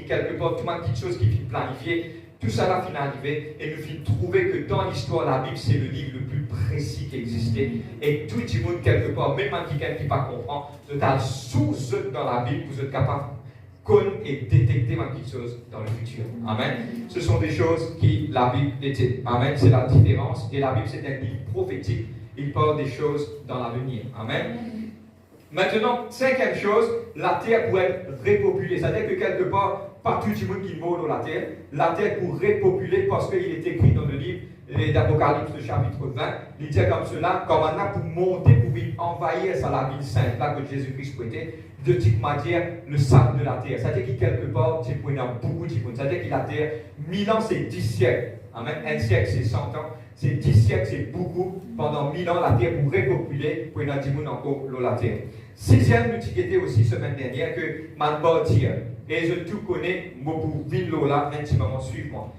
quelque part, tout le monde petite chose qui finit planifiée, tout ça là finit arrivé, et nous finissons trouver que dans l'histoire, la Bible, c'est le livre le plus précis qui existait. Et tout le monde, quelque part, même quelqu'un qui ne comprend, vous êtes sous eux dans la Bible, vous êtes capable de connaître et détecter quelque chose dans le futur. Amen. Ce sont des choses qui la Bible était. Amen. C'est la différence. Et la Bible, c'est un livre prophétique. Il parle des choses dans l'avenir. Amen. Maintenant, cinquième chose, la terre pourrait être repopulée. C'est-à-dire que quelque part, pas tout le monde qui meurt dans la terre pourrait repopuler parce qu'il est écrit dans le livre d'Apocalypse, le chapitre 20. Il dit comme cela, comme on a pour monter, pour envahir ça, la ville sainte, là que Jésus-Christ souhaitait, de toute manière, le sable de la terre. C'est-à-dire qu'il quelque part, il y a beaucoup de choses. C'est-à-dire que la terre, 1000 ans, c'est 10 siècles. Amen. Un siècle, c'est 100 ans. C'est 10 siècles, c'est beaucoup. Pendant 1000 ans, la terre pourrait repopuler pour une antimoune encore la terre. Sixième utilité aussi, semaine dernière, que man bâtir. Et je tout connais, moi pour vivre là, intimement, suivre-moi.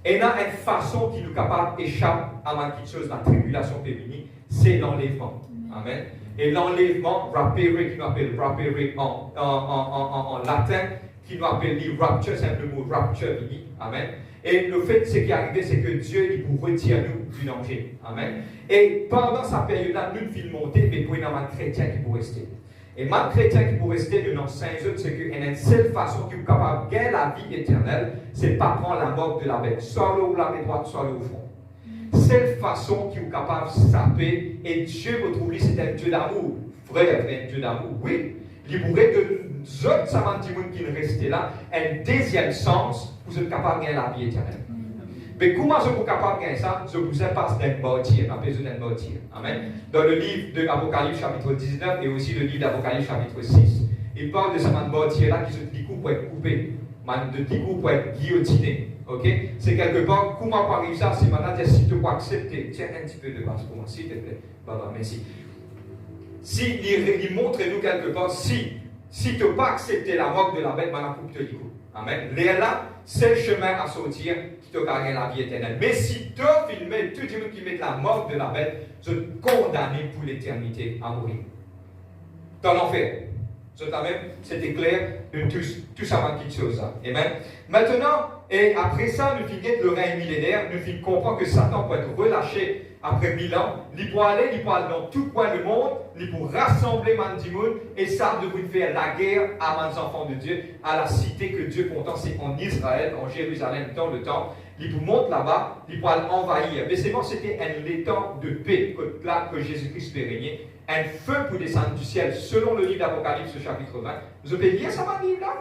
Et il y a une façon qui nous capable d'échapper à ma petite chose, la tribulation féminine, c'est l'enlèvement. Amen. Et l'enlèvement, rapere, qui nous appelle rapere en latin, qui nous appelle le rapture, c'est le mot rapture fini. Amen. Et le fait, ce qui est arrivé, c'est que Dieu, il vous retire nous du danger. Amen. Et pendant sa période-là, nous ne filons monter, mais pour un chrétien qui peut rester. Et ma chrétien qui peut rester de nos saints, c'est qu'il y a une seule façon qui est capable de gagner la vie éternelle, c'est de ne pas prendre la mort de la bête, soit le haut, la main droite, soit le au fond. Seule façon qui est capable de saper, et Dieu me trouve, c'est un Dieu d'amour. Frère, un Dieu d'amour, oui. Il pourrait que nous autres, ça m'a dit qui nous restaient là, un deuxième sens pour être capable de gagner la vie éternelle. Mais comment je suis capable de gagner ça? Je vous passe d'un bâtir, on a besoin d'un bâtir. Amen. Dans le livre de l'Apocalypse chapitre 19 et aussi le livre d'Apocalypse chapitre 6, il parle de ce bâtir-là qui se dit pour être coupé, de dit pour être guillotiné. Okay? C'est quelque part, comment on arrive ça? C'est maintenant, si tu peux accepter, tiens un petit peu de base pour moi, s'il te plaît. Voilà, merci. Si il montre nous quelque part, si tu ne peux pas accepter la mort de la bête, maintenant, coupe te dit. Amen. Là, c'est le chemin à sortir qui te gagne la vie éternelle. Mais si tu filmes tout le monde qui met la mort de la bête, je te condamne pour l'éternité à mourir. Dans l'enfer. C'était clair de tout ça, petite chose. Amen. Maintenant, et après ça, nous finissons le règne millénaire, nous finissons comprendre que Satan peut être relâché après 1000 ans. Il peut aller dans tout coin du monde, il peut rassembler Mandimoun et ça devrait faire la guerre à les enfants de Dieu, à la cité que Dieu compte, c'est en Israël, en Jérusalem, dans le temps. Il peut monter là-bas, il peut envahir. Mais c'est bon, c'était un temps de paix que Jésus-Christ fait régner. Un feu pour descendre du ciel, selon le livre d'Apocalypse, chapitre 20. Vous avez lire ça, ma Bible là?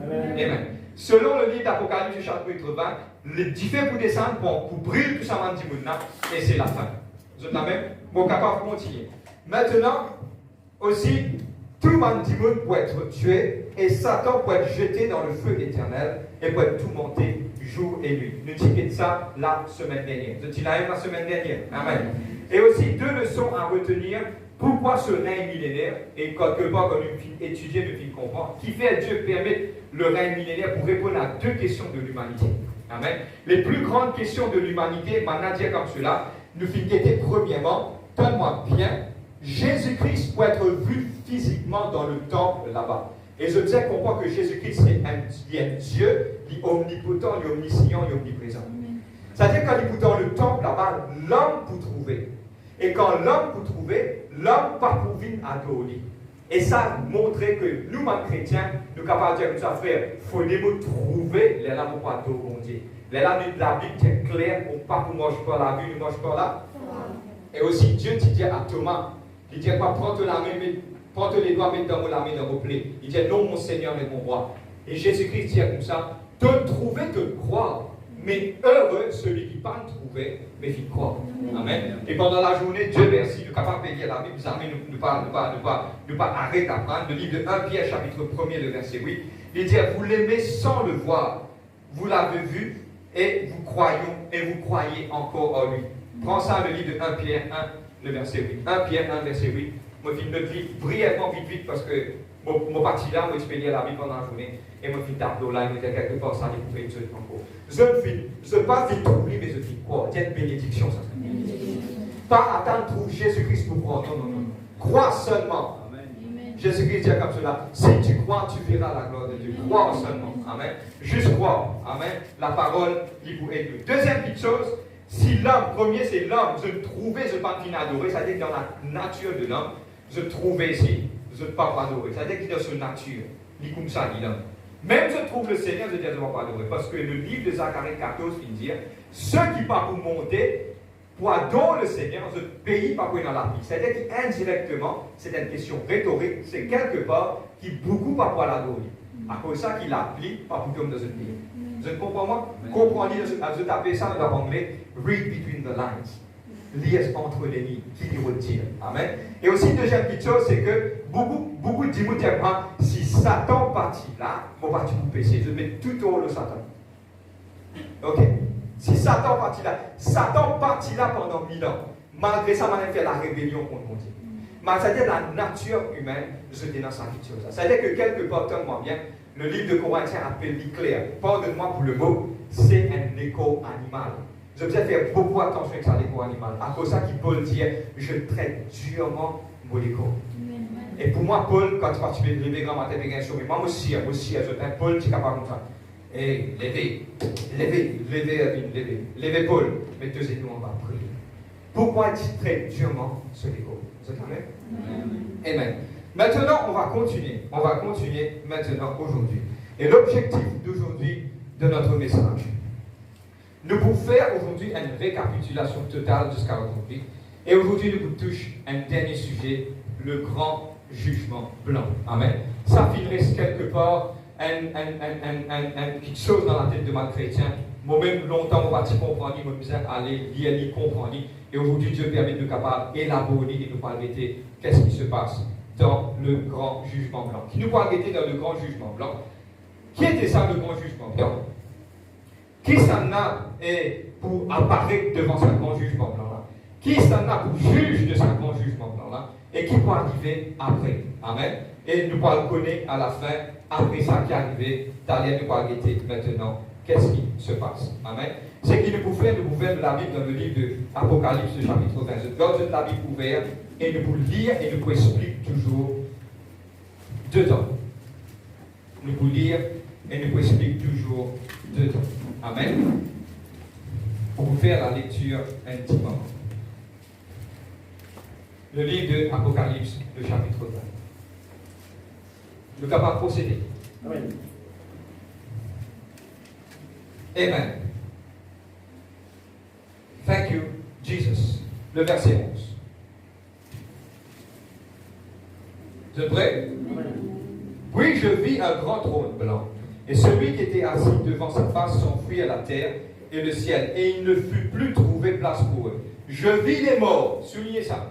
Amen. Selon le livre d'Apocalypse, chapitre 20, le feu pour descendre pour brûler tout ça, et c'est la fin. Vous êtes là même? Bon, capable de continuer. Maintenant, aussi, tout le monde peut être tué et Satan peut être jeté dans le feu éternel et peut être tourmenté jour et nuit. Nous disons ça la semaine dernière. Nous disons la semaine dernière. Amen. Et aussi, deux leçons à retenir. Pourquoi ce règne millénaire, et quelque part, quand nous étudions, nous comprendre, qui fait à Dieu permettre le règne millénaire pour répondre à deux questions de l'humanité. Amen. Les plus grandes questions de l'humanité, maintenant dire comme cela, nous finissons premièrement, donne-moi bien, Jésus-Christ peut être vu physiquement dans le temple là-bas. Et je tiens à comprendre que Jésus-Christ est un Dieu, il est omnipotent, il est omniscient, il est omniprésent. C'est-à-dire quand il est dans le temple là-bas, l'homme peut trouver. Et quand l'homme peut trouver, l'homme pas pour venir adorer. Et ça montrait que nous, les chrétiens, nous sommes capables de dire que ça, frère, il faut nous trouver les lames pour adorer mon Dieu. Les lames de la Bible est claire, on pas pour manger par la vue, nous mange par là. Et aussi, Dieu dit à Thomas, il dit pas prends la main, prends les doigts, mets dans la main dans vos plaies. Il dit non, mon Seigneur et mon roi. Et Jésus-Christ dit comme ça, te trouver, te croire. Mais heureux celui qui pas trouver, mais qui croit. Amen. Et pendant la journée, Dieu merci, nous sommes capables de lire la Bible, nous ne pas arrêter d'apprendre. Le livre de 1 Pierre, chapitre 1er, le verset 8. Il dit, vous l'aimez sans le voir. Vous l'avez vu et vous croyez encore en lui. Prends ça, le livre de 1 Pierre 1, le verset 8. 1 Pierre 1, verset 8. Moi, je vais lire brièvement, vite, parce que mon parti là, moi, je peux lire la Bible pendant la journée. Et moi, je vais tableau là, je vais quelque part, ça, je vais faire une encore. Je ne veux pas vite trouver, mais je fais quoi? Il y a une bénédiction, ça. Pas attendre de trouver Jésus-Christ pour croire. Non. Crois seulement. Jésus-Christ dit comme cela, si tu crois, tu verras la gloire de Dieu. Crois seulement. Amen. Juste croire. Amen. La parole, il vous aide. Deuxième petite chose, si l'homme, premier c'est l'homme, je trouvais, je ne pas venir adorer, c'est-à-dire que dans la nature de l'homme, je trouvais ici, je ne pas adorer. C'est-à-dire qu'il est dans sa nature. Il est comme ça, il l'homme. Même je trouve le Seigneur, je dis, je ne vais pas adorer. Parce que le livre de Zacharie 14 finit dire, ceux qui partent pour monter, pour adorer le Seigneur, je ne paye pas pour aller dans la vie. C'est-à-dire qu'indirectement, c'est une question rhétorique, c'est quelque part qui beaucoup pas pour l'adorer. À cause de ça qu'il applique, pas pour comme dans une vie. Vous comprenez moi? Comprenez, je appelle ça en anglais, read between the lines. Lire entre les lignes, qui dit retire. Amen. Et aussi, deuxième petite chose, c'est que beaucoup de gens disent, si Satan partit là, mon parti pour pécher, je mets tout au haut de Satan. Ok? Si Satan partit là pendant 1000 ans, malgré ça, on a fait la rébellion contre Dieu. Mais c'est-à-dire la nature humaine, je dénonce sa vie chose. C'est-à-dire que quelque part, moi bien, le livre de Corinthiens appelle clair. Pardonne-moi pour le mot, c'est un écho animal. Je vous ai fait beaucoup attention avec ça, l'écho animal. À cause de ça, Paul dit, je traite durement mon écho. Et pour moi, Paul, quand tu participes de lever grand matin, moi aussi, Paul, tu es capable de ça. Et levez Paul, mettez-nous en bas, priez. Pourquoi tu traites durement ce écho? Vous êtes amen? Amen. Maintenant, on va continuer maintenant aujourd'hui. Et l'objectif d'aujourd'hui, de notre message, nous pouvons faire aujourd'hui une récapitulation totale jusqu'à aujourd'hui. Et aujourd'hui, nous touchons un dernier sujet, le grand jugement blanc. Amen. Ça finirait quelque part quelque chose dans la tête de ma chrétien. Moi-même, longtemps, on va comprendre, je me disais, aller lire, comprendre. Et aujourd'hui, Dieu permet de nous capables d'élaborer et de nous parler de qu'est-ce qui se passe dans le grand jugement blanc. Qui nous parle dans le grand jugement blanc. Qui était ça, le grand jugement blanc? Qui s'en a pour apparaître devant ce grand jugement blanc-là? Qui s'en a pour juge de ce grand jugement blanc-là? Et qui peut arriver après? Amen. Et nous allons connaître à la fin, après ça qui est arrivé, d'aller nous parler maintenant, qu'est-ce qui se passe? Amen. C'est qu'il nous pouvait de la Bible dans le livre de Apocalypse, chapitre 20. Je garde la Bible ouverte et nous pouvons lire et nous pouvons expliquer toujours dedans. Nous pouvons lire et nous pouvons expliquer toujours dedans. Amen. Pour faire la lecture intimement. Le livre de Apocalypse, le chapitre 20. Nous sommes capables de procéder. Amen. Amen. Thank you, Jesus. Le verset 11. Vous êtes prêts? Oui, je vis un grand trône blanc, et celui qui était assis devant sa face s'enfuit à la terre et le ciel, et il ne fut plus trouvé place pour eux. Je vis les morts, soulignez ça,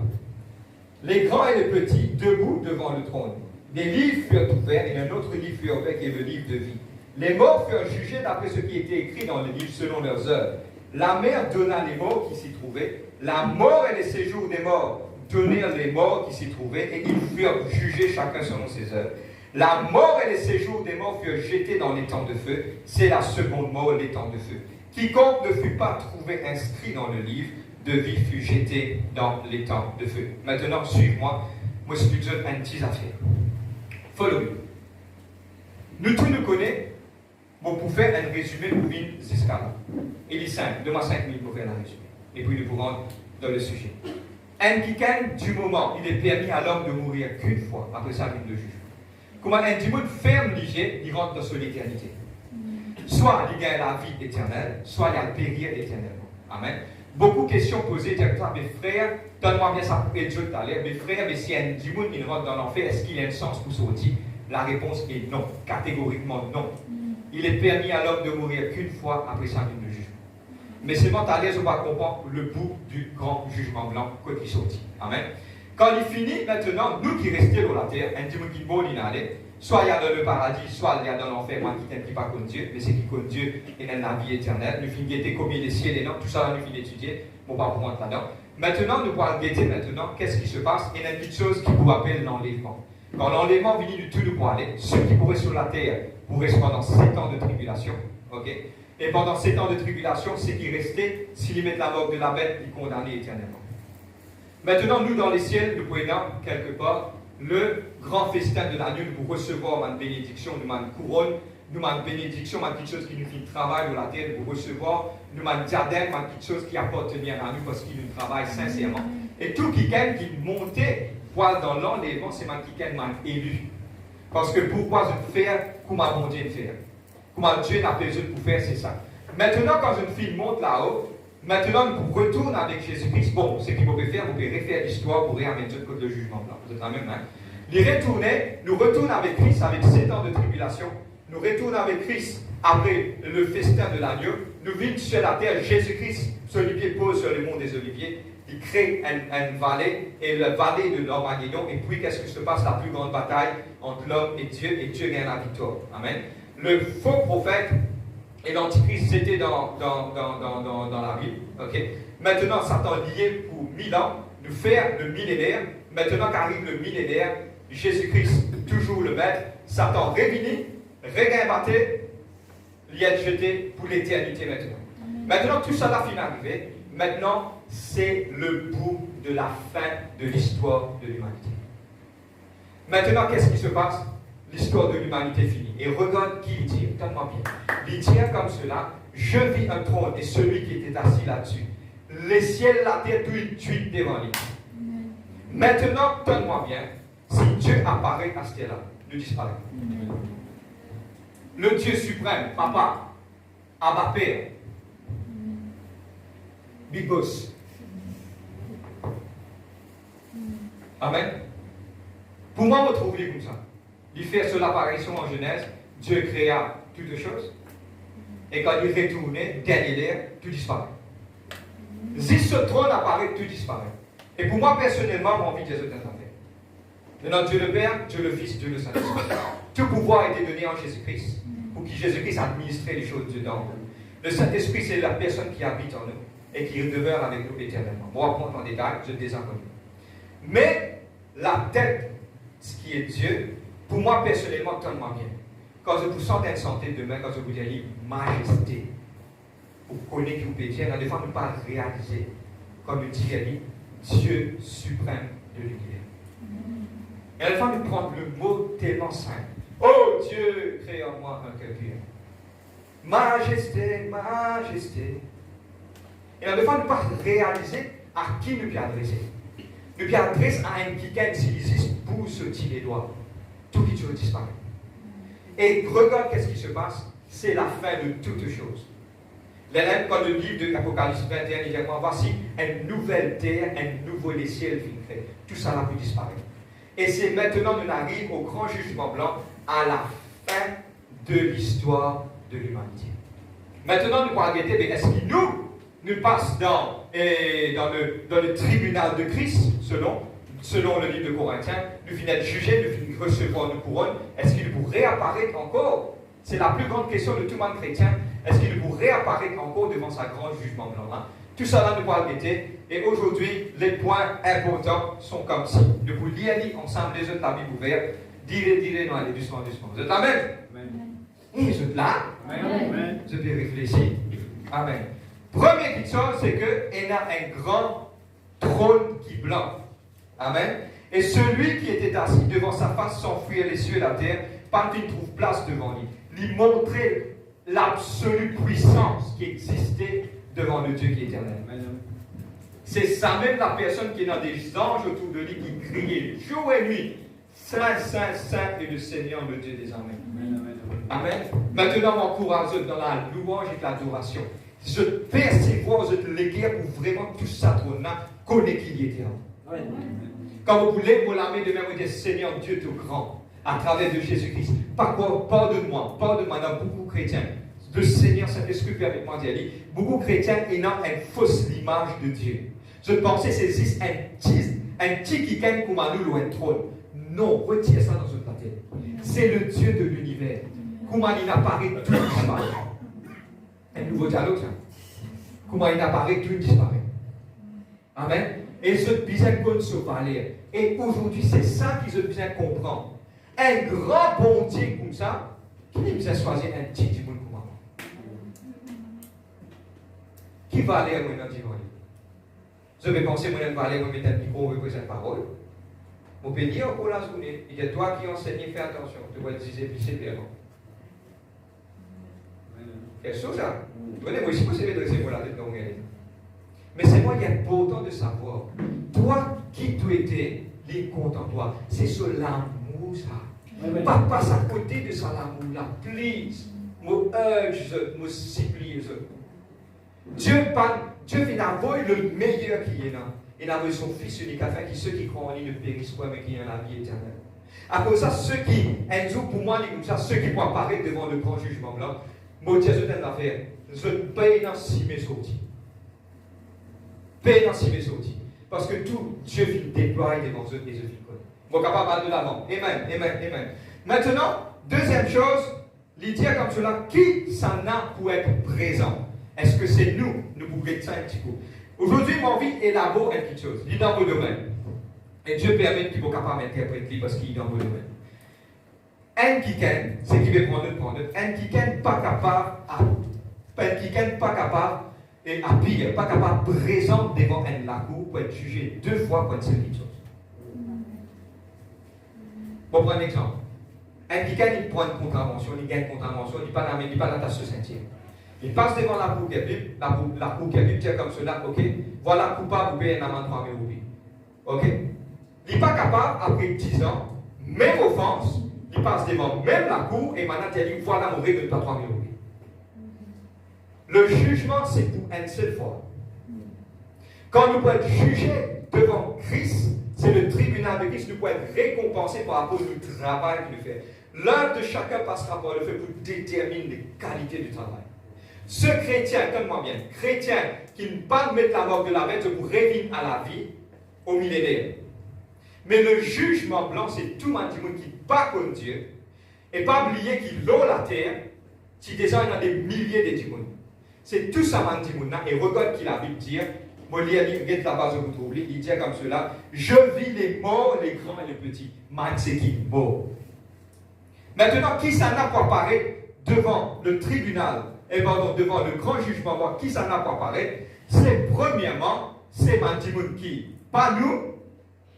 les grands et les petits, debout devant le trône. Des livres furent ouverts, et un autre livre fut ouvert qui est le livre de vie. Les morts furent jugés d'après ce qui était écrit dans le livre selon leurs œuvres. La mer donna les morts qui s'y trouvaient, la mort et les séjours des morts donnèrent les morts qui s'y trouvaient, et ils furent jugés chacun selon ses œuvres. La mort et les séjours des morts furent jetés dans l'étang de feu. C'est la seconde mort, l'étang de feu. Quiconque ne fut pas trouvé inscrit dans le livre de vie fut jeté dans l'étang de feu. Maintenant, suive-moi. Moi, je suis une petite affaire. Follow me. Nous tous nous connaissons. Bon, pour faire un résumé, nous venons jusqu'à là. Il est simple. Donne-moi 5 minutes pour faire un résumé. Et puis, nous pourrons dans le sujet. Un week-end du moment, il est permis à l'homme de mourir qu'une fois après sa vie de jugement. Comment un démon ferme l'hygiène, il rentre dans son éternité. Soit il gagne la vie éternelle, soit il a le périr éternellement. Amen. Beaucoup de questions posées, directement, mes frères, donne-moi bien ça pour Dieu tout à l'heure. Mes frères, mais si un démon il rentre dans l'enfer, est-ce qu'il a un sens pour sortir? La réponse est non, catégoriquement non. Il est permis à l'homme de mourir qu'une fois après sa vie de jugement. Mais seulement à l'aise, on va comprendre le bout du grand jugement blanc quand il sortit. Amen. Quand il finit, maintenant, nous qui restons dans la terre, un démon qui est bon, il allait, soit il y a dans le paradis, soit il y a dans l'enfer, moi qui t'aime pas contre Dieu, mais c'est qui contre Dieu et dans la vie éternelle. Nous finissons guetter combien les ciels et non, tout ça, nous finissons d'étudier, bon, pas pour rentrer là-dedans. Maintenant, nous pourrons guetter maintenant, qu'est-ce qui se passe, et il y a une petite chose qui vous appelle l'enlèvement. Quand l'enlèvement vient du tout, nous pourrons aller, ceux qui pourraient sur la terre pourraient pendant 7 ans de tribulation, ok? Et pendant 7 ans de tribulation, c'est qui restait, s'ils mettent la mort de la bête, ils condamnés éternellement. Maintenant, nous, dans les ciels, nous pouvons quelque part le grand festin de l'agneau, nous recevoir une bénédiction, nous une couronne, nous une bénédiction, quelque chose qui nous fait travail dans la terre, nous recevoir, nous une diadème, quelque chose qui appartenait à nous parce qu'il nous travaille sincèrement. Et tout quelqu'un qui montait poil dans l'enlèvement, c'est quelqu'un qui élu. Parce que pourquoi je faire comme mon Dieu faire? Comment Dieu n'a besoin pour faire, c'est ça. Maintenant, quand une fille monte là-haut, maintenant, nous retournons avec Jésus-Christ. Bon, ce qu'il faut faire, vous pouvez refaire l'histoire pour remettre de côté le jugement blanc. Vous êtes la même, hein? Nous retournons avec Christ avec 7 ans de tribulation. Nous retournons avec Christ après le festin de l'agneau. Nous vivons sur la terre. Jésus-Christ, celui qui pose sur le mont des Oliviers, il crée une vallée, et la vallée de l'Armageddon. Et puis, qu'est-ce qui se passe? La plus grande bataille entre l'homme et Dieu gagne la victoire. Amen. Le faux prophète et l'antichrist, c'était dans la Bible. Okay? Maintenant, Satan lié pour 1000 ans, nous faire le millénaire. Maintenant qu'arrive le millénaire, Jésus-Christ, toujours le maître, Satan réuni, regimbaté, il est jeté pour l'éternité maintenant. Maintenant, tout ça là finit d'arriver. Maintenant, c'est le bout de la fin de l'histoire de l'humanité. Maintenant, qu'est-ce qui se passe? L'histoire de l'humanité finie. Et regarde qui il dit, tellement bien. Il dit comme cela, je vis un trône et celui qui était assis là-dessus. Les ciels, la terre, tout est tué devant lui. Maintenant, donne-moi bien, si Dieu apparaît à ce là, nous disparaît. Le Dieu suprême, Papa, Abba Père, Big Boss. Amen. Pour moi, on trouve comme ça. Il fait sur l'apparition en Genèse, Dieu créa toutes choses. Et quand il retournait, dernier l'air, tout disparaît. Si ce trône apparaît, tout disparaît. Et pour moi, personnellement, j'ai envie de les autres entendre. Maintenant, Dieu le Père, Dieu le Fils, Dieu le Saint-Esprit. Tout pouvoir a été donné en Jésus-Christ pour que Jésus-Christ administre les choses dedans. Le Saint-Esprit, c'est la personne qui habite en nous et qui demeure avec nous éternellement. On va prendre en détail, je le désinconnu. Mais la tête, ce qui est Dieu, pour moi personnellement, tellement bien. Quand je vous sens en santé demain, quand je vous dis majesté, vous connaissez qui vous pouvez dire, des fois, ne pas réaliser, comme il dit Dieu suprême de l'univers. Et à la fin, nous prendre le mot tellement simple. Oh Dieu, crée en moi un cœur pur. Majesté, majesté. Et à la fin, nous pas réaliser à qui nous bien adresser. Nous bien adresser à un quelqu'un qui existe pour se tirer les doigts. Tout qui disparaît. Et regarde qu'est-ce qui se passe. C'est la fin de toutes choses. Quand le livre de l'Apocalypse 21, il dit voici une nouvelle terre, un nouveau ciel qui crée. Tout ça là peut disparaître. Et c'est maintenant nous arrivons au grand jugement blanc, à la fin de l'histoire de l'humanité. Maintenant, nous allons regarder, mais est-ce que nous passons dans le tribunal de Christ, selon le livre de Corinthiens, nous finissons juger, nous finissons recevoir nos couronnes, est-ce qu'il pourrait réapparaître encore? C'est la plus grande question de tout le monde chrétien. Est-ce qu'il pourrait réapparaître encore devant sa grand jugement blanc? Tout ça là, nous allons regarder. Et aujourd'hui, les points importants sont comme ci. Nous vous lire ensemble les autres, la Bible ouverte. Direz, non, allez doucement. Vous êtes Amen? Oui, vous êtes là? Amen. Je peux réfléchir. Amen. Première question, c'est qu'il y a un grand trône qui blanc. Amen. Et celui qui était assis devant sa face s'enfuir les cieux et la terre, parce qu'il trouve place devant lui. Lui montrer l'absolue puissance qui existait devant le Dieu qui est éternel. C'est ça même la personne qui est dans des anges autour de lui qui criait jour et nuit. Saint, Saint, Saint est le Seigneur, le Dieu des armées. Amen. Maintenant, on encourage dans la louange et l'adoration. Je persévère, je te l'éguère pour vraiment tout ça, connaître qu'il est éternel. Quand vous voulez, vous l'amenez de même, vous dites Seigneur Dieu tout grand, à travers de Jésus-Christ. Par quoi? Pardonne-moi. Il y a beaucoup de chrétiens. Le Seigneur Saint-Esprit avec moi, dit, beaucoup de chrétiens ont une fausse image de Dieu. Je pensais que c'est un petit qui gagne comme nous un trône. Non, retire ça dans votre tête. C'est le Dieu de l'univers. Comment il apparaît, tout disparaît. Un nouveau dialogue, ça. Comment il apparaît, tout disparaît. Amen. Et je besoin de se parler. Et aujourd'hui, c'est ça qu'ils ont besoin de comprendre. Un grand bon Dieu comme ça, qui a besoin de choisir un petit du monde comme moi? Qui va aller à moi dans le. Je vais penser, moi, je vais aller à mettre un micro, on va poser une parole. Mon peut dire pour la journée, il y a toi qui enseigne, fais attention, tu vas utiliser plus sévèrement. Quelque chose là. Donnez-moi si vous savez dresser pour la tête dans mais c'est moi qui est important de savoir. Toi qui tu étais, les comptes en toi. C'est sur l'amour ça. Pas passe à côté de ça l'amour là. Please. Moi urge, moi supplie. Dieu vient avoir le meilleur qui est là. Il a envoyé son Fils unique afin que ceux qui croient en lui ne périssent pas, mais qui ont la vie éternelle. À cause de ça, ceux qui, un jour pour moi, comme ça, ceux qui vont apparaître devant le grand jugement là, moi, Dieu, je t'aime l'affaire. Je paye dans si mes sorties. Paye dans si mes sorties. Parce que tout Dieu vient déployer devant eux et je vis connaître. Bon, capable de l'avant. Amen. Maintenant, deuxième chose, il dit comme cela, qui s'en a pour être présent? Est-ce que c'est nous pouvons être ça un petit peu? Aujourd'hui, mon envie élaborer une petite chose. Il est dans vos domaines. Et Dieu permet qu'il soit capable d'interpréter parce qu'il est dans vos domaines. Un qui ken, c'est qui veut prendre. Un qui ken pas capable et à pire, pas capable présent devant la cour pour être jugé 2 fois pour une seule chose. Bon, prendre un exemple. Un qui ken, il prend une contravention, il gagne une contravention, il n'est pas dans ta société. Il passe devant la cour qui est Bible, la cour qui est Bible, comme cela, ok, voilà, coupable, vous payez un amende 3 000 roupies. Ok? Il n'est pas capable, après 10 ans, même offense, il passe devant même la cour et maintenant il dit, voilà, mon règle de pas 3 000 roupies. Le jugement, c'est pour une seule fois. Quand nous pouvons être jugés devant Christ, c'est le tribunal de Christ, nous pouvons être récompensés par rapport au travail qu'il fait. L'œuvre de chacun passera par le fait pour déterminer les qualités du travail. Ce chrétien, écoute-moi bien, chrétien qui ne pas mettre la mort de la bête pour revenir à la vie au millénaire. Mais le jugement blanc, c'est tout le monde qui n'est pas comme Dieu. Et pas oublier qu'il a la terre, si déjà il y a des milliers de démons. C'est tout ça, et regarde qu'il a vu dire, moi, il regarde la base vous trouvez, il dit comme cela, je vis les morts, les grands et les petits. Man, c'est qui mort. Maintenant, qui s'en a pour apparaître devant le tribunal, et pardon, devant le grand jugement, qui s'en a pour apparaître? C'est premièrement, c'est Mandimoun qui, pas nous,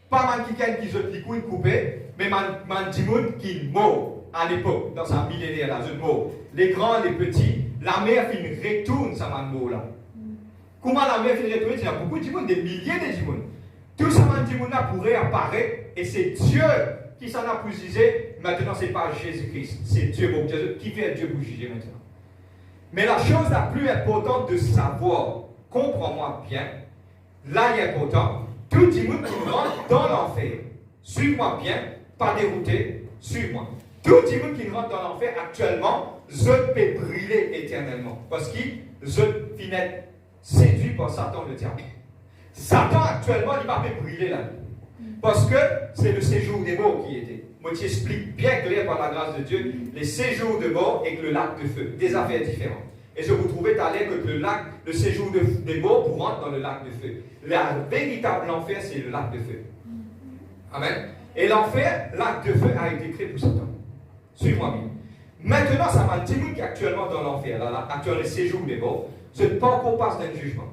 pas Mandimoun qui jette les couilles coupées, mais Mandimoun qui mort à l'époque, dans sa millénaire, là, je mort. Les grands, les petits, la mer fin retourne, ça mort là. Comment la mer fin retourne? Il y a beaucoup de monde, des milliers de démons. Tout ça, Mandimoun là pourrait apparaître, et c'est Dieu qui s'en a pour juger. Maintenant, ce n'est pas Jésus-Christ, c'est Dieu, bon Dieu, qui fait Dieu pour juger maintenant. Mais la chose la plus importante de savoir, comprends-moi bien, là il est important, tout le monde qui rentre dans l'enfer, suis-moi bien, pas dérouté, suis-moi. Tout le monde qui rentre dans l'enfer actuellement, je peux brûler éternellement. Parce qu'il je finis séduit par Satan le diable. Satan actuellement, il va pas brûler là. Parce que c'est le séjour des morts qui était. Moi, je t'explique bien clair par la grâce de Dieu, les séjours de mort et le lac de feu, des affaires différentes. Et je vous trouvais tout à l'heure que le séjour des morts pour rentrer dans le lac de feu. Le véritable enfer, c'est le lac de feu. Amen. Et l'enfer, lac de feu, a été créé pour Satan. Suis-moi bien. Maintenant, ça m'a dit qui est actuellement dans l'enfer, là, actuellement le séjour des morts, je ne peux pas encore passer d'un jugement.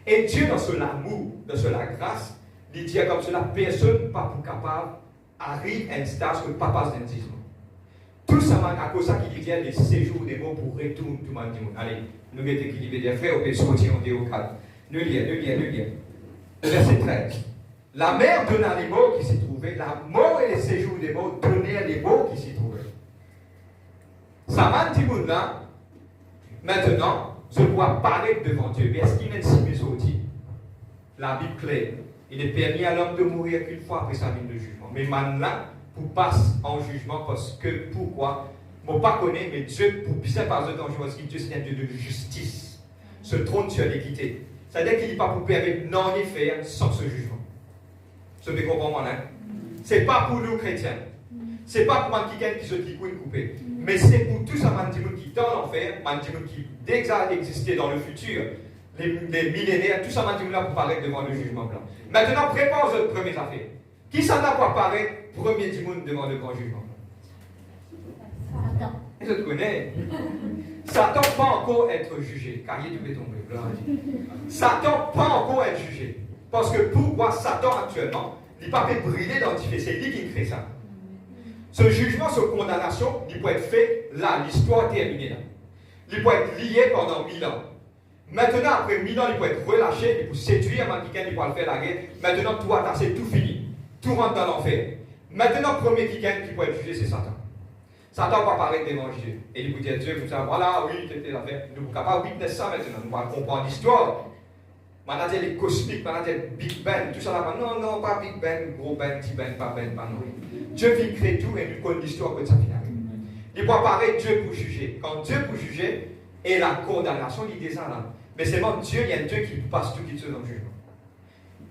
Et Dieu, dans son amour, dans son grâce, il dit comme cela, personne pas pour capable arrive à un stade que pas passe d'un jugement. Tout ça, à cause de ça qu'il y a des séjours des mots pour retourner tout le monde. Allez, nous mettons équilibré des frères, on peut sortir en théocrate. Nous lisons. Verset 13. La mère donna les mots qui s'y trouvaient, la mort et les séjours des mots donnèrent les mots qui s'y trouvaient. Ça m'a dit là, maintenant, je dois parler devant Dieu. Mais est-ce qu'il est si sorti? La Bible claire. Il est permis à l'homme de mourir qu'une fois après sa vie de jugement. Mais maintenant, pour passer en jugement, parce que pourquoi? Je ne pas connaître, mais Dieu, pour bien passer dans le jugement, parce que Dieu, c'est un Dieu de justice. Se trône sur l'équité. C'est-à-dire qu'il n'est pas pour permettre non y faire sans ce jugement. Je me comprends, moi, hein? Ce n'est pas pour nous chrétiens. Ce n'est pas pour quelqu'un qui se dit coupé. Mais c'est pour tous ces gens qui sont dans l'enfer, qui déjà existaient dans le futur, les millénaires, tous ces gens-là pour paraître devant le jugement blanc. Maintenant, prépare votre première affaire. Qui s'en a pour apparaître premier du monde devant le grand jugement? Satan. Je te connais. Satan pas encore être jugé. Car il est tombé. Satan pas encore être jugé. Parce que pourquoi Satan actuellement, il n'est pas fait briller dans le feu, c'est lui qui crée ça. Ce jugement, cette condamnation, il peut être fait là, l'histoire terminée là. Il peut être lié pendant 1000 ans. Maintenant, après 1000 ans, il peut être relâché, il peut séduire, il peut faire la guerre. Maintenant, tout attaché, c'est tout fini. Tout rentre dans l'enfer. Maintenant, le premier qui peut être jugé, c'est Satan. Satan va parler devant Dieu. Et il peut dire Dieu, vous savez, voilà, oui, c'était l'affaire. Nous ne pouvons pas witness ça maintenant. Nous allons comprendre l'histoire. Maintenant, il y a les cosmiques, maintenant, il y a le Big Bang, tout ça là. Non, non, pas Big Bang, gros Bang, petit Bang, pas Bang, pas non. Dieu vient créer tout et nous connaissons l'histoire que ça finit. Il peut apparaître Dieu pour juger. Quand Dieu pour juger, et la condamnation, il descend là. Mais c'est vraiment Dieu, il y a un Dieu qui passe tout qui se dans le jugement.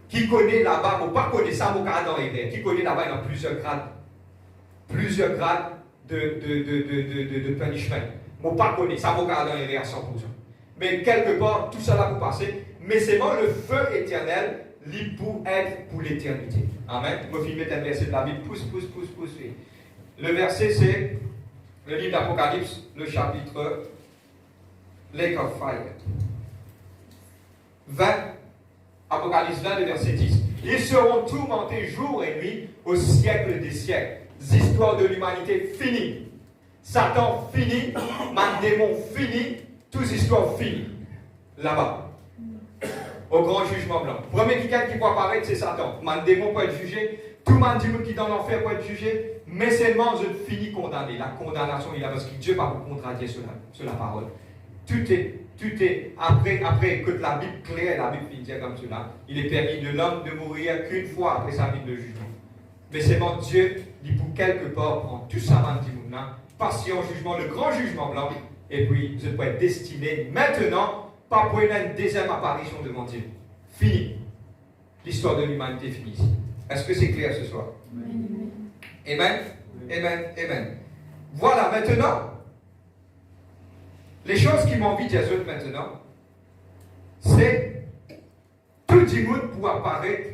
Qui connaît là-bas, ou pas connaît ça, dans les verts. Qui connaît là-bas, il y a plusieurs grades de punishment. Je ne pas connaître ça, dans les verts à 100%. Mais quelque part, tout ça là pour passer. Mais c'est vraiment le feu éternel, il peut être pour l'éternité. Amen. Je vais filmer un verset de la Bible. Pousse. Le verset, c'est le livre d'Apocalypse, le chapitre Lake of Fire. 20, Apocalypse 20, le verset 10. Ils seront tourmentés jour et nuit au siècle des siècles. L'histoire de l'humanité finie. Satan fini, man démon fini, toutes histoires finies. Là-bas. Au grand jugement blanc. Premier qui peut apparaître, c'est Satan. Man démon peut être jugé. Tout le monde qui est dans l'enfer peut être jugé. Mais seulement je finis condamné. La condamnation est là parce que Dieu va vous contredire sur la parole. Tout est après que la Bible claire, la Bible finit comme cela. Il est permis de l'homme de mourir qu'une fois après sa vie de jugement. Mais c'est bon Dieu, il peut quelque part prendre tout ça dans le monde, passer en jugement, le grand jugement blanc, et puis je peux être destiné maintenant, pas pour une deuxième apparition devant Dieu. Fini. L'histoire de l'humanité finit ici. Est-ce que c'est clair ce soir? Amen. Amen. Voilà, maintenant, les choses qui m'ont envie de dire maintenant, c'est tout le monde pour apparaître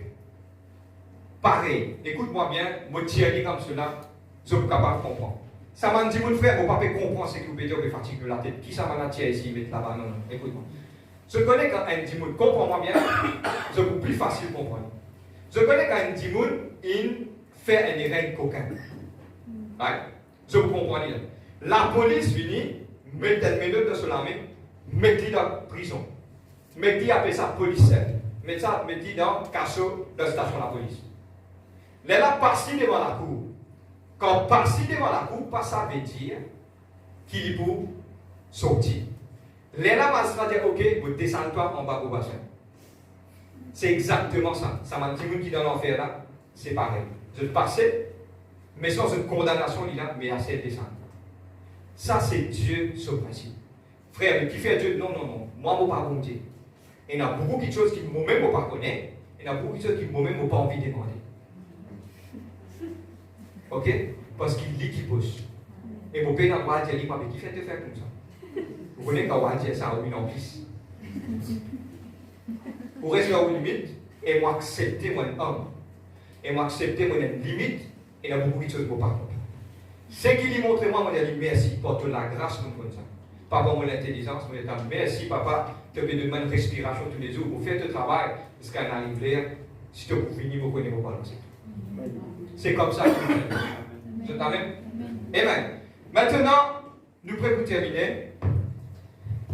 pareil. Écoute-moi bien, moi tiens comme cela, je suis capable de comprendre. Ça m'a dit, mon frère, vous ne pouvez pas comprendre ce que vous pouvez dire, vous fatiguez la tête. Qui ça m'a dit ici, mettre là-bas? Non, écoute-moi. Je connais quand un dit, comprends-moi bien, je vous plus facile de comprendre. Je connais quand un dit, il fait un erreur coquin. Right? Je vous comprends bien. La police vient, met une minute de cela, met dans la prison. Met appelle ça policière. Met dans le cachot de la station de la police. Elle a passé devant la cour. Quand passer devant la cour, pas ça veut dire qu'il peut sortir. Elle a dit, ok, vous descendez pas en bas au bassin. C'est exactement ça. Ça m'a dit, qui dans l'enfer là, c'est pareil. Je passais, mais sans une condamnation, il a, mais assez descendre. Ça, c'est Dieu, ce principe. Frère, mais qui fait Dieu? Non. Moi, je ne pas bon Dieu. Il y a beaucoup de choses qui moi-même ne pas connaître. Il y a beaucoup de choses qui moi-même n'ai pas envie de demander. Ok? Parce qu'il dit qu'il pose. Et mon père n'a pas dit, mais qui fait te faire comme ça? Vous connaissez quand on va dire ça, oui, en plus. Vous restez à une limite, et moi accepter mon homme. Et moi accepter mon limite, et il y a beaucoup de choses pour pas. Ce qu'il lui montre, moi, je dis merci pour toute la grâce comme ça. Pas pour mon intelligence, mais merci, papa, de me donner une respiration tous les jours. Vous faites le travail, parce qu'elle arrive là, si tu vous finissez, vous connaissez vos balancer. C'est comme ça que vous faites. Je t'amène. Amen. Maintenant, nous pouvons terminer.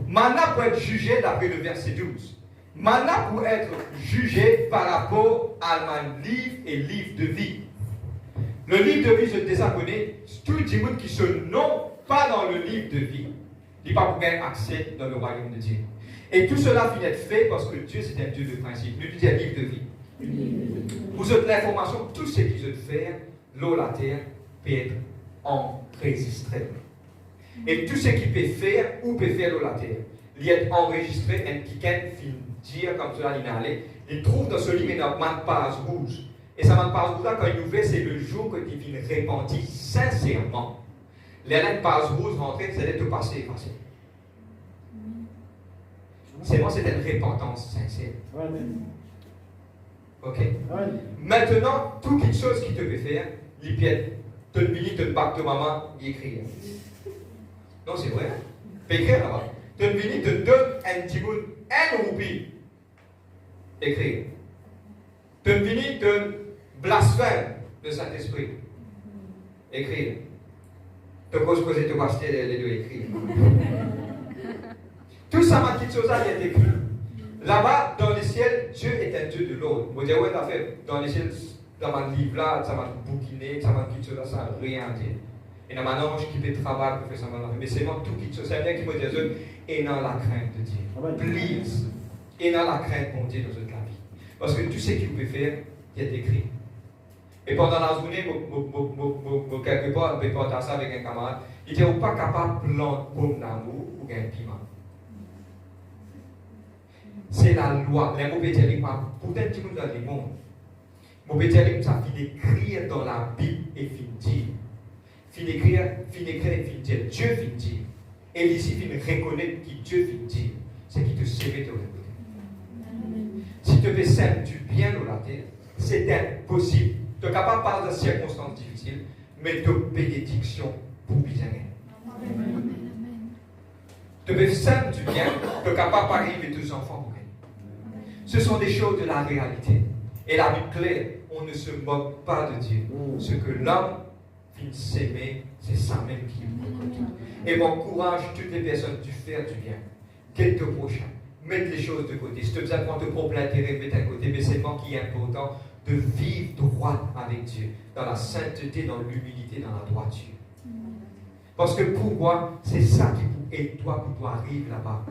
Maintenant, pour être jugé d'après le verset 12. Maintenant, pour être jugé par rapport à un livre et livre de vie. Le livre de vie, je déjà connais, tout le monde qui se nomme pas dans le livre de vie, il n'a pas pour gagner accès dans le royaume de Dieu. Et tout cela finit d'être fait parce que Dieu, c'est un Dieu de principe. Nous disons un livre de vie. Vous avez l'information, tout ce qui se fait, l'eau, la terre, peut être enregistré. Et tout ce qui peut faire, ou peut faire l'eau, la terre, il est enregistré, et quelqu'un finit dire comme cela, il est allé, il trouve dans ce livre une page rouge. Et ça page rouge là, quand il ouvre, c'est le jour que tu finis repenti sincèrement. Les page rouge rentrée, c'est d'être passé et passé. C'est moi, c'est une repentance sincère. Ok? Maintenant, toute chose qui te fait faire, il peut te venir, te battre de maman, il écrit. Non, c'est vrai. Tu peux écrire là-bas. Te venir, te donne un petit bout, un roupie. Écrire. Te venir, te Blasphème le Saint-Esprit. Écrire. De cause que tu vas acheter les deux écrits. Tout ça, ma petite chose, il est écrit. Là-bas, dans le ciel, Dieu est un Dieu de l'ordre. Vous dites, ouais, t'as fait, dans le ciel, dans mon livre là, ça m'a bouquiné, ça m'a quitté ça, ça n'a rien dit. Et dans mon ange qui fait travail pour faire ça, mais c'est moi tout qui ça. C'est bien qui me dit, et dans la crainte de Dieu. Please. Et dans la crainte de Dieu dans toute la vie. Parce que tout ce qu'il peut faire, il est écrit. Et pendant la journée, quelque part, je partage ça avec un camarade, il n'était pas capable de planter un amour ou un piment. C'est la loi. Les mots pétaliques, peut-être que nous dans le monde. Mots pétaliques, ça finit d'écrire dans la Bible et finit dire. Finit d'écrire et finit dire. Dieu finit dire. Et ici, finit reconnaître que Dieu finit dire. C'est qui te sauve de côté. Si tu fais simple du bien dans la terre, c'est impossible. Tu es capable de parler de circonstances difficiles, mais de bénédictions pour bien. Tu fais simple du bien, tu es capable de parler avec tes enfants pour gagner. Ce sont des choses de la réalité. Et la Bible claire, on ne se moque pas de Dieu. Ce que l'homme finit s'aimer, c'est ça même qui est. Et m'encourage toutes les personnes du faire du bien. Qu'est-ce prochain? Mettre les choses de côté. Si tu as besoin de prendre ton propre intérêt, mets à côté. Mais c'est moi qui est important de vivre droit avec Dieu, dans la sainteté, dans l'humilité, dans la droiture. Parce que pour moi, c'est ça qui aide toi pour toi arriver là-bas.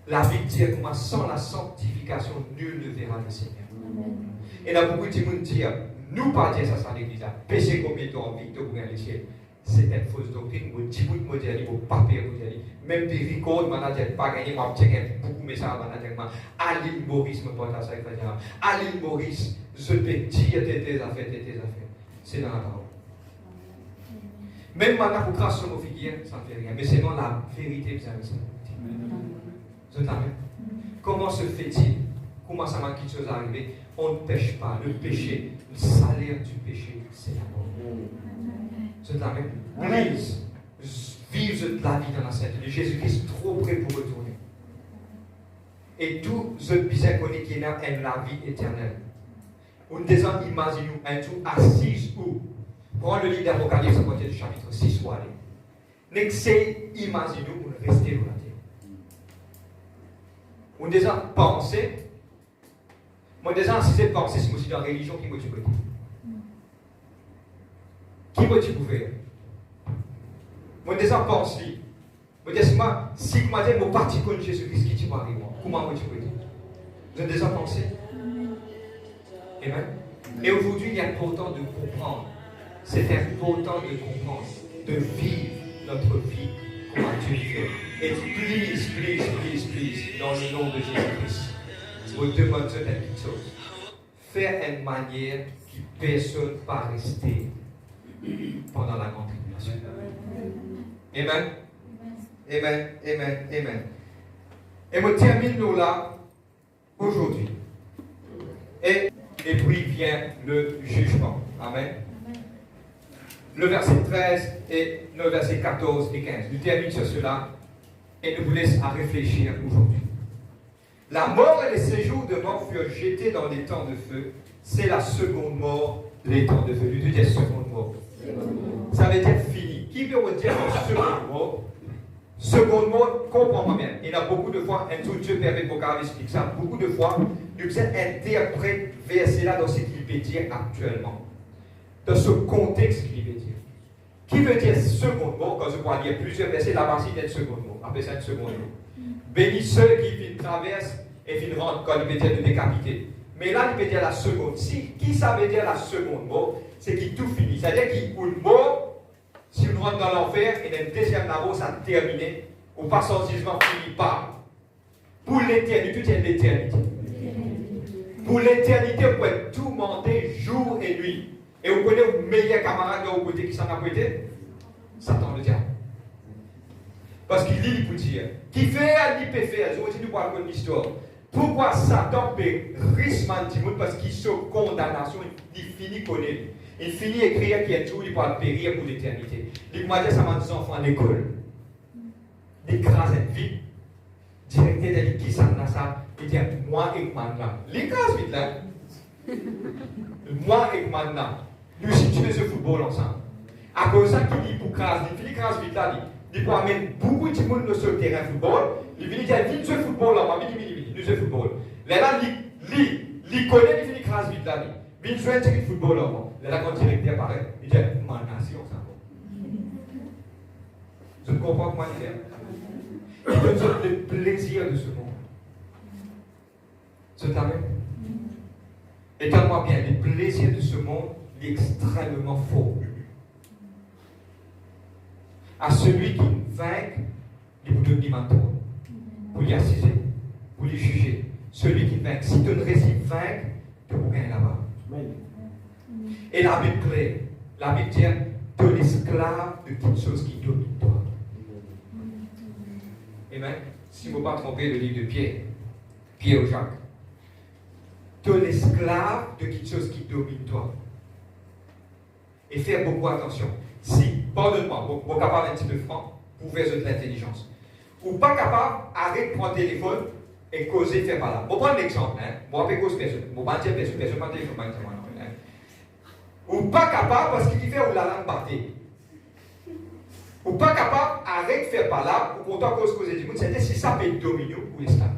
La Bible dit que moi, sans la sanctification, nul ne verra le Seigneur. Et là, beaucoup de monde disent, nous pas dire ça sans l'église, péché combien de temps en vie, de gagner le ciel. C'est une fausse doctrine. Mon petit bout de modèle, mon papier modèle. Même des records, je n'ai pas gagné, je tiens beaucoup de messages à l'île Maurice, me porte à ça, à l'île Maurice, je peux dire tes affaires. C'est dans la parole. Même maintenant, pour grâce sur nos figures, ça ne fait rien. Mais c'est dans la vérité que ça me dit. Comment se fait-il? Comment ça m'a quelque chose arrivé? On ne pêche pas. Le péché, le salaire du péché, c'est la mort. C'est la même. Please, vive la vie dans la sainteté. Jésus-Christ est trop près pour retourner. Et tout ce bizarre qu'on est qui est la vie éternelle. On descend, imaginez-nous, un tout assis où? Prends le livre d'Apocalypse à partir du chapitre 6 ou aller. N'excès, imaginez-nous, on reste dans la terre. On descend penser. Moi, descend, si c'est penser, c'est aussi dans la religion qui me tue. Qui me tue pour faire? Moi, descend penser. Moi, descend, si je dis, mon parti contre Jésus-Christ, qui tu vas arriver? Comment me tue pour dire? Vous descend penser. Amen. Et aujourd'hui, il est important de comprendre. C'est important de comprendre, de vivre notre vie comme Dieu fait. Et please, dans le nom de Jésus-Christ, je vous demande cette petite chose. Faire une manière qui personne ne va rester pendant la grande tribulation. Amen. Et je termine nous là aujourd'hui. Et puis vient le jugement. Amen. Le verset 13 et le verset 14 et 15. Nous terminons sur cela et nous vous laissons à réfléchir aujourd'hui. La mort et les séjours de mort furent jetés dans les temps de feu. C'est la seconde mort, les temps de feu. Nous disons seconde mort. Ça veut dire fini. Qui veut dire seconde mort? Seconde mort, comprends-moi bien. Il y a beaucoup de fois, un tout Dieu permet de vous expliquer ça. Beaucoup de fois, nous interprétons verset là dans ce qu'il veut dire actuellement. Dans ce contexte qu'il veut dire. Qui veut dire seconde mot? Quand je vois lire plusieurs versets, la partie est seconde mot. Appelez ça une seconde mot. Bénis ceux qui traversent et qui rentrent quand il veut dire de décapiter. Mais là, il veut dire la seconde. Qui ça veut dire la seconde mot? C'est qu'il tout finit. C'est-à-dire qu'il ou le mot, si on rentre dans l'enfer, et le deuxième mot, ça a terminé. Ou pas sans jugement finit pas. Pour l'éternité, tout est l'éternité. Pour l'éternité, vous pouvez tout demander jour et nuit. Et vous connaissez vos meilleurs camarades de vos côtés qui s'en a prêté? Satan le diable. Parce qu'il lit pour dire. Qui fait, il peut faire. Je vous dis, nous parlons de l'histoire. Pourquoi Satan peut risquer du monde? Parce qu'il se condamnation, il finit connaître. Il finit écrire qu'il est tout, il va périr pour l'éternité. Il m'a dit ça m'a dit enfants à l'école. Il écrase une vie. Directeur de qui ça n'a ça? Il dit moi et moi là. L'écrase vite là. Moi et maintenant, nous situons ce football ensemble. À cause de ça, qui dit pour craser, il crase vite là, il pour amener beaucoup de monde sur le terrain de football, il vient dire, vite ce football là, nous ce football. Là, il connaît, il finit crase vite là, il vient jouer un football là, là, quand le directeur apparaît, il dit, nation, ça va. Je ne comprends pas comment il fait. Il donne le plaisir de ce monde. Je t'amène. Écoute-moi bien, le plaisir de ce monde est extrêmement faux. À celui qui vainc, il vous donne l'immense pour l'y assister, pour l'y juger. Celui qui vainc, si tu ne réussis vaincre, tu peux gagner là-bas. Et la Bible clé, la Bible dit, tu es l'esclave de toute chose qui domine toi. Amen. Si vous ne pas tromper le livre de Pierre ou Jacques. Tu es l'esclave de quelque chose qui domine toi. Et faire beaucoup attention. Si, pardonne-moi, vous êtes capable un petit peu franc pour faire de l'intelligence. Ou pas capable, arrête de prendre le téléphone et causer, faire par là. Vous prenez l'exemple, hein. Moi, je ne vais pas causer personne. Je ne vais pas dire personne, personne, pas de téléphone, pas de téléphone. Ou pas capable parce qu'il fait où la langue partait. Ou pas capable, arrête de faire par là, ou content cause causer du monde, c'est si ça peut être dominé ou l'esclave.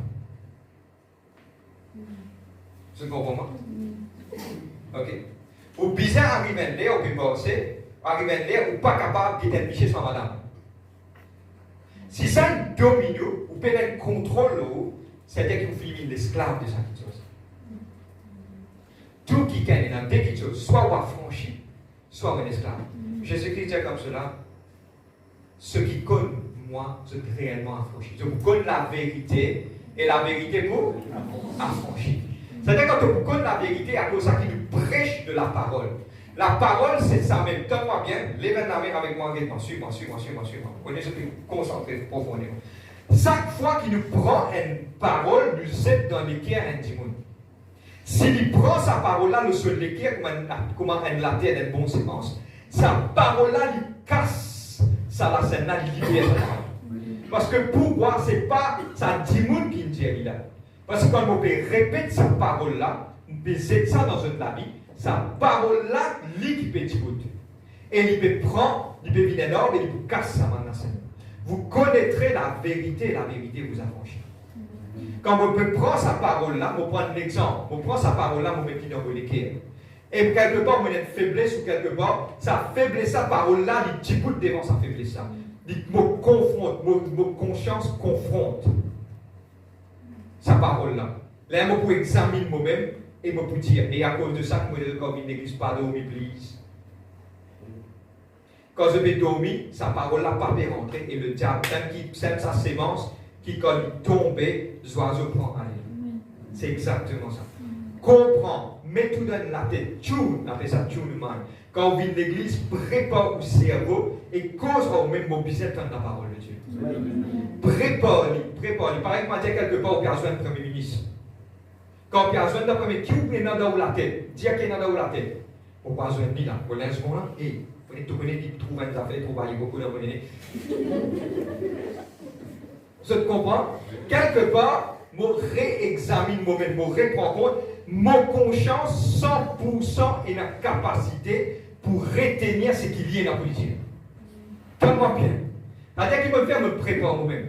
C'est bon pour moi? Ok. Ou bizarre arriver là, ou peut passer, arriver là, ou pas capable d'être piché sur madame. Si ça domine, ou peut être contrôle, c'est-à-dire que vous finissez l'esclave de cette chose. Tout qui gagne dans deux petites choses, soit on affranchi, soit on est esclave. Jésus-Christ dit comme cela, ceux qui connaissent moi, sont réellement affranchis. Je vous connais la vérité, et la vérité vous affranchit. C'est-à-dire quand vous connaissez la vérité, à cause de ça qui nous prêche de la parole. La parole, c'est ça même. Donne-moi bien, lève la main avec moi, suis-moi. Vous connaissez, concentrez profondément. Chaque fois qu'il nous prend une parole, nous aide dans l'équerre un petit monde. S'il prend sa parole-là, le seul l'équerre, comment elle la terre, une bonne séquence, sa parole-là, il casse ça la scène-là, il libère ça. Parce que pour moi, ce n'est pas ça dit monde qui me dit là. Parce que quand on peut répéter sa parole-là, on peut mettre ça dans une vie, sa parole-là, lui qui peut dire. Et il peut prendre, il peut venir énorme et il peut casser ça maintenant. Vous connaîtrez la vérité vous affranchit. Quand on peut prendre sa parole-là, on prend un exemple, on prend sa parole-là, on met dans l'équerre. Et quelque part, on a une faiblesse ou quelque part, sa faiblesse, sa parole-là, il dit devant sa faiblesse. Il me confronte, mon conscience confronte sa parole-là. Là, je peux examiner moi-même et je peux dire, et à cause de ça, je me comme une église pas dormir, please. Quand je vais dormir, sa parole-là pas peut rentrer et le diable, même qui sème sa sémence, qui quand il tombe, les oiseaux prennent aller. C'est exactement ça. Comprends, mets tout dans la tête, tune, on appelle ça tune le mind. Quand on vient de l'église, prépare le cerveau et causera au même mobiliser dans la parole de Dieu. Prépare-le. Pareil que je dis quelque part, on a besoin de premier ministre. Quand on a besoin d'un premier ministre, qui est dans la tête, dis qu'il est dans la tête. On a besoin de lui là, pour l'instant là, et vous connaissez, il trouve une affaire, il trouve beaucoup d'abonnés. Vous comprenez? Quelque part, je réexamine moi-même, je reprends compte, mon conscience 100% est la capacité pour retenir ce qu'il y a dans la politique. Donne-moi bien. C'est-à-dire qu'il me fait me préparer moi-même.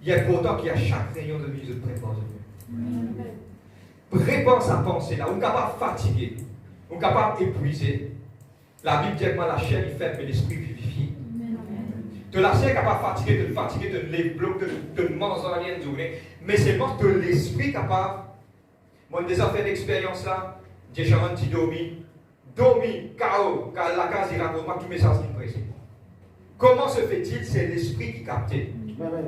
Il y a pourtant qu'il y a chaque réunion de vie, je prépare moi-même. Prépare sa pensée là. On est capable de fatiguer. On est capable d'épuiser. La Bible dit que la chair est faible, mais l'esprit vivifie. De la chair est capable de fatiguer, de les bloquer, de manger rien de journée. Mais c'est parce que l'esprit est capable. Moi, j'ai déjà fait l'expérience là. J'ai jamais dit dormir, KO, car la case, il raconte moi tout message qui me présente. Comment se fait-il? C'est l'esprit qui capte.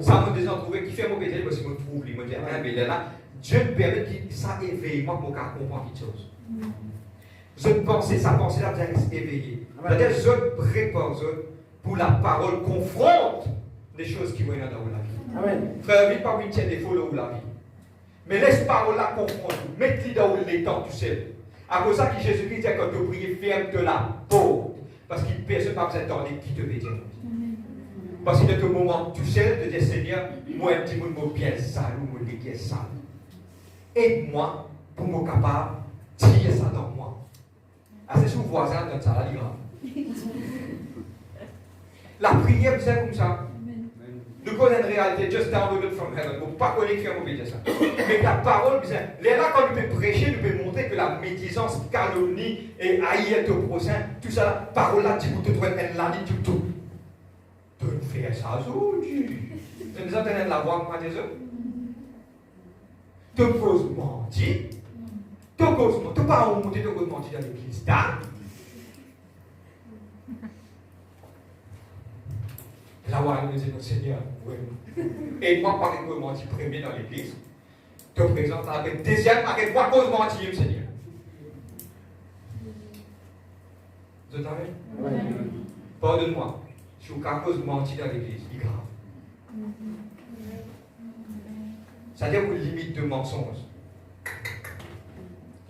Ça m'a déjà trouvé qui fait mon pété parce qu'il me trouve, il me dit, ah, mais là, Dieu me permet que ça éveille moi pour comprendre quelque chose. Je pense, sa pensée-là vient éveiller. C'est-à-dire, je prépare pour la parole confronte des choses qui vont dans la vie. Amen. Frère, vite pas une tienne des follow la vie. Mais laisse parole-là confronte. Mets-le dans les temps, tu sais. À cause de ça que Jésus-Christ dit quand tu pries, ferme de la porte. Parce qu'il ne personne pas besoin d'attendre qui te veut dire. Parce qu'il est au moment tout seul de dire Seigneur, moi un petit peu mon bien sale ou mon pied sale. Aide-moi pour me capable de tirer ça dans moi. Ah, c'est sous voisin dans ça, là, il grave. La prière, c'est comme ça. Nous connaissons une réalité, just downloaded from heaven. Vous ne pouvez pas connaître qui a ça. Mais la parole, c'est là quand nous pouvons prêcher, nous pouvons montrer que la médisance, calomnie et haïr ton prochain, tout ça, la parole là, tu peux te trouver la ligne du tout. Tu peux faire ça aujourd'hui. Tu nous entends la voix, moi, des autres. Tu peux mentir. Tu peux pas remonter, tu peux mentir dans l'église. La voix nous dit, Seigneur, oui. Et moi, par exemple, mentir premier dans l'église, te présente avec deuxième, avec moi, cause mentir, Seigneur. Vous entendez? Oui. Pardonne-moi, je suis à cause de mentir dans l'église, c'est grave. C'est-à-dire une limite de mensonge.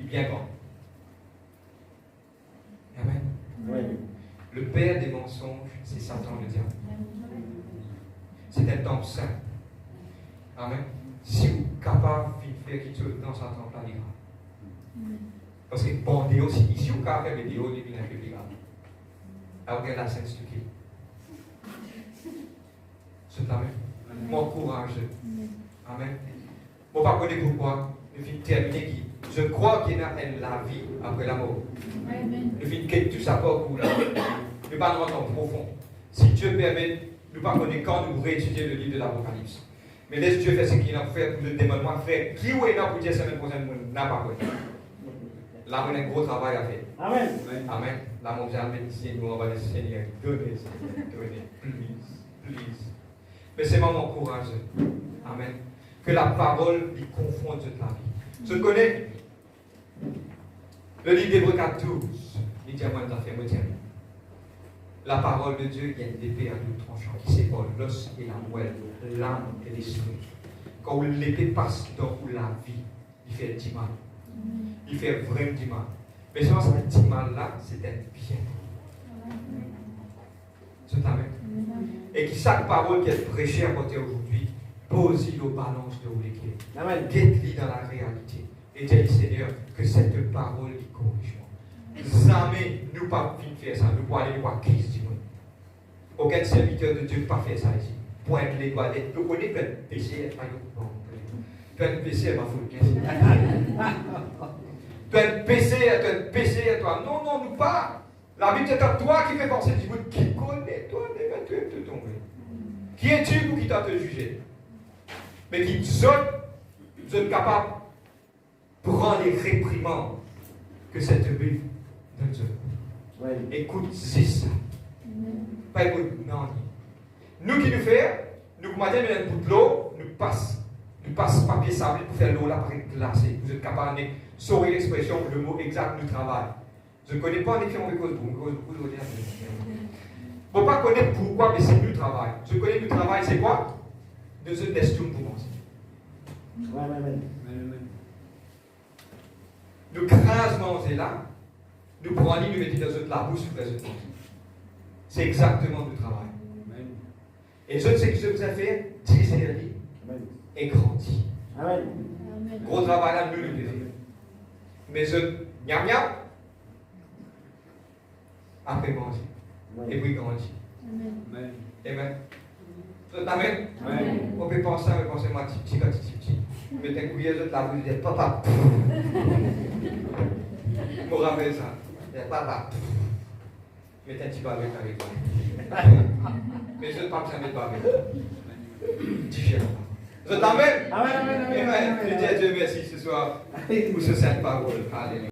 Il est bien grand. Amen. Oui. Le père des mensonges, c'est Satan, le diable. C'est un temple saint. Amen. Si vous êtes capable de faire quelque chose dans ce temple-là, il est grave. Parce que bon Dieu, si vous êtes capable de faire des Dieu, il est plus grave. Alors, regardez la scène stuquée. C'est Amen. Mon courage. Amen. Je ne sais pas pourquoi. Je vais terminer qui. Je crois qu'il y a la vie après la mort. Je vais quitter tout ça pour là. Je ne vais pas rentrer en profond. Si Dieu permet, nous ne pas connaître quand nous réétudier le livre de l'Apocalypse. Mais laisse Dieu faire ce qu'il a fait pour le démembrement. Frère, qui est là pour dire semaine prochaine, n'a pas connu. Là, on a un gros travail à faire. Amen. Amen. Là, mon Dieu, nous, on va le Seigneur. Donnez, Seigneur. Donnez. Please. Mais c'est mon courage. Amen. Que la parole lui confronte toute la vie. Je connais le livre d'Hébreux 4:12. Il dit à moi, moi, tiens. La parole de Dieu, il y a une épée à double tranchant qui sépare l'os et la moelle, l'âme et l'esprit. Quand l'épée passe dans la vie, il fait du mal. Il fait vraiment du mal. Mais souvent, ce petit mal-là, c'est un bien. C'est amen. Et qui chaque parole qui est prêchée à côté aujourd'hui, pose-y aux balances de où les clés. Guette-lui dans la réalité. Et dis Seigneur, que cette parole lui corrige. Jamais nous pas faire ça. Nous pouvons aller voir Christ du monde. Aucun serviteur de Dieu ne peut pas faire ça ici. Pour être les doigts d'être. Nous connaissons plein de péchés. Plein de péchés, ma foule. Plein de péchés à toi. Non, nous pas. La Bible c'est à toi qui fait penser du monde. Qui connaît toi, tu es tombé. Qui es-tu pour qui t'a te juger? Mais qui vous êtes capable de prendre les réprimandes que cette Bible donne. Oui. Écoute, c'est ça. Pas écoute, non. Nous qui nous faisons, nous commençons à un bout de l'eau, nous passons papier sablé pour faire l'eau là par glacée. Vous êtes capable de sauver l'expression, le mot exact du travail. Je ne connais pas en écrivant quelque chose beaucoup de dire. Je ne peux pas connaître pourquoi, mais c'est du travail. Je connais du travail, c'est quoi? De ce destin pour penser. Nous crasons là, nous prenons, nous mettons dans la bouche, nous faisons. C'est exactement du travail. Et je sais que je vous ai fait, discerner et grandir. Gros travail là, nous le faisons. Mais je, miam, après manger. Et puis grandir. Amen. Amen. On peut penser, moi, petit. Mais t'es couillé, je la vous dis, papa. Je me rappelle ça. Papa. Mais t'es un petit peu avec mais je ne parle jamais pas avec différent. Je t'amène. Amen. Je dis à Dieu merci ce soir pour ce sainte parole. Alléluia.